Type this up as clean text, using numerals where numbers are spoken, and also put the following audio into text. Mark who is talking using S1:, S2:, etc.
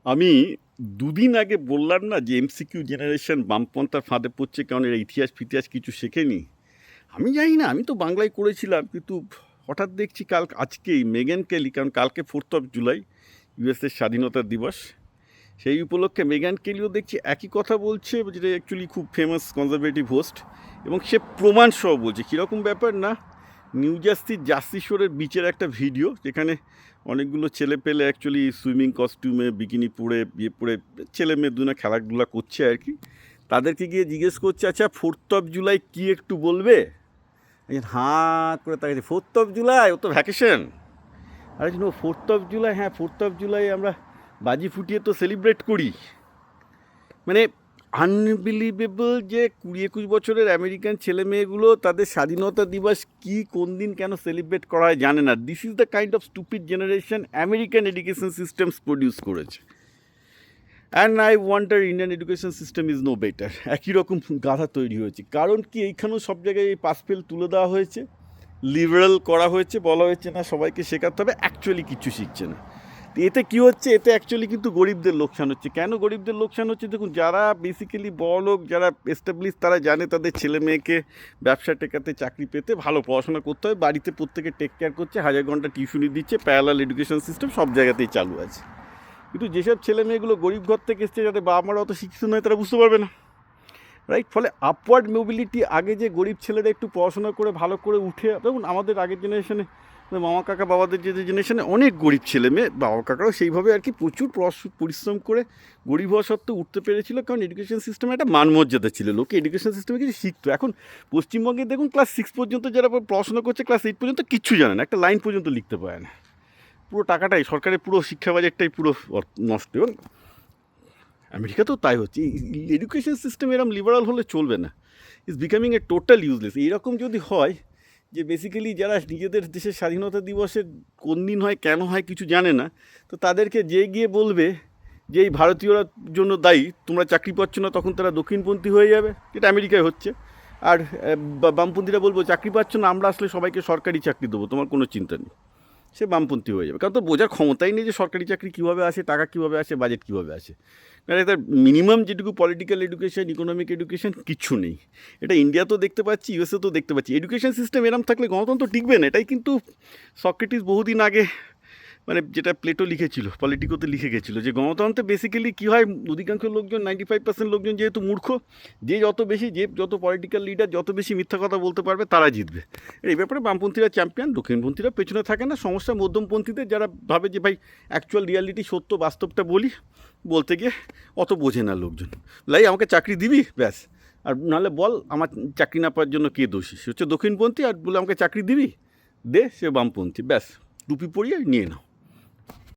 S1: আমি দুদিন আগে বললাম না যে এমসিকিউ জেনারেশন বামপন্থার ফাঁদে পড়ছে, কারণ এরা ইতিহাস ফিতিহাস কিছু শেখেনি। আমি জানি না, আমি তো বাংলায় করেছিলাম, কিন্তু হঠাৎ দেখছি আজকেই মেগান কেলি, কারণ কালকে 4 জুলাই ইউএসের স্বাধীনতা দিবস, সেই উপলক্ষে মেগান কেলিও দেখছি একই কথা বলছে, যেটা অ্যাকচুয়ালি খুব ফেমাস কনজারভেটিভ হোস্ট, এবং সে প্রমাণ সহ বলছে। কীরকম ব্যাপার না, নিউ জার্সির জার্সি শোরের বিচের একটা ভিডিও, যেখানে অনেকগুলো ছেলে পেলে অ্যাকচুয়ালি সুইমিং কস্টিউমে বিকিনি পরে পরে ছেলে মেয়ে দুনা খেলাধুলা করছে আর কি। তাদেরকে গিয়ে জিজ্ঞেস করছে, আচ্ছা 4 জুলাই কী একটু বলবে? হাঁ করে তাকে, 4 জুলাই ও তো ভ্যাকেশন। আর ও 4 জুলাই, হ্যাঁ 4 জুলাই আমরা বাজি ফুটিয়ে তো সেলিব্রেট করি। মানে আনবিলিভেবল যে 20-21 বছরের আমেরিকান ছেলে মেয়েগুলো তাদের স্বাধীনতা দিবস কি, কোন দিন, কেন সেলিব্রেট করা হয় জানে না। This is the kind of stupid generation American education systems produce করেছে। And I wonder Indian education system is no better. একই রকম গাধা তৈরি হয়েছে, কারণ কি এইখানেও সব জায়গায় এই পাস ফেল তুলে দেওয়া হয়েছে, লিবারেল করা হয়েছে, বলা হয়েছে না সবাইকে শেখাতে হবে, অ্যাকচুয়ালি কিছু শিখছে না। এতে কি হচ্ছে, এতে অ্যাকচুয়ালি কিন্তু গরিবদের লোকসান হচ্ছে। কেন গরিবদের লোকসান হচ্ছে? দেখুন, যারা বেসিক্যালি বড়লোক, যারা এস্টাবলিশ, তারা জানে তাদের ছেলে মেয়েকে ব্যবসা টেকাতে, চাকরি পেতে ভালো পড়াশোনা করতে হয়, বাড়িতে প্রত্যেকে টেক কেয়ার করছে, 1000 ঘন্টা টিউশনি দিচ্ছে, প্যারালাল এডুকেশন সিস্টেম সব জায়গাতেই চালু আছে। কিন্তু যেসব ছেলে মেয়েগুলো গরিব ঘর থেকে এসছে, যাদের বাবা মারা অত শিক্ষিত নয়, তারা বুঝতে পারবে না, রাইট? ফলে আপওয়ার্ড মোবিলিটি, আগে যে গরিব ছেলেরা একটু পড়াশোনা করে ভালো করে উঠে, দেখুন আমাদের আগের জেনারেশনে, মামা কাকা বাবাদের যে জেনারেশনে অনেক গরিব ছেলে মেয়ে, বাবা কাকারাও সেইভাবে আর কি প্রচুর পরিশ্রম করে গরিব হওয়া সত্ত্বেও উঠতে পেরেছিল, কারণ এডুকেশন সিস্টেমে একটা মানমর্যাদা ছিল, লোকে এডুকেশন সিস্টেমে কিছু শিখতো। এখন পশ্চিমবঙ্গে দেখুন, ক্লাস 6 পর্যন্ত যারা পড়াশোনা করছে, ক্লাস 8 পর্যন্ত কিচ্ছু জানে না, একটা লাইন পর্যন্ত লিখতে পারে না। পুরো টাকাটাই সরকারের, পুরো শিক্ষা বাজেটটাই পুরো নষ্ট। এবং আমেরিকাতেও তাই হচ্ছে। এডুকেশন সিস্টেম এরকম লিবারাল হলে চলবে না, it's becoming A total useless. এইরকম যদি হয় যে বেসিক্যালি যারা নিজেদের দেশের স্বাধীনতা দিবসের কোন দিন হয়, কেন হয় কিছু জানে না, তো তাদেরকে যে গিয়ে বলবে যে এই ভারতীয়রা জন্য দায়ী, তোমরা চাকরি পাচ্ছ না, তখন তারা দক্ষিণপন্থী হয়ে যাবে, যেটা আমেরিকায় হচ্ছে। আর বামপন্থীরা বলবো, চাকরি পাচ্ছ না, আমরা আসলে সবাইকে সরকারি চাকরি দেবো, তোমার কোনো চিন্তা নেই, সে বামপন্থী হয়ে যাবে। কারণ তো বোঝার ক্ষমতাই নেই যে সরকারি চাকরি কীভাবে আসে, টাকা কীভাবে আসে, বাজেট কীভাবে আসে। কারণ এটা মিনিমাম যেটুকু পলিটিক্যাল এডুকেশন, ইকোনমিক এডুকেশন কিচ্ছু নেই। এটা ইন্ডিয়াতেও দেখতে পাচ্ছি, ইউএসএতেও দেখতে পাচ্ছি। এডুকেশন সিস্টেম এরম থাকলে গণতন্ত্র টিকবে না। এটাই কিন্তু সক্রেটিস বহুদিন আগে, মানে যেটা প্লেটো লিখেছিল, পলিটিকোতে লিখে গেছিলো, যে গণতন্ত্রে বেসিক্যালি কী হয়, অধিকাংশ লোকজন, 95% লোকজন যেহেতু মূর্খ, যে যত পলিটিক্যাল লিডার যত বেশি মিথ্যা কথা বলতে পারবে, তারা জিতবে। এই ব্যাপারে বামপন্থীরা চ্যাম্পিয়ন, দক্ষিণপন্থীরা পেছনে থাকে না। সমস্যা মধ্যমপন্থীদের, যারা ভাবে যে ভাই অ্যাকচুয়াল রিয়ালিটি, সত্য বাস্তবটা বলতে গিয়ে অত বোঝে না লোকজন। আমাকে চাকরি দিবি, ব্যাস। আর নাহলে বল আমার চাকরি না পাওয়ার জন্য কে দোষী, সে হচ্ছে দক্ষিণপন্থী। আর বলে আমাকে চাকরি দিবি, দে, সে বামপন্থী, ব্যাস। টুপি পরিয়ে নিয়ে নাও।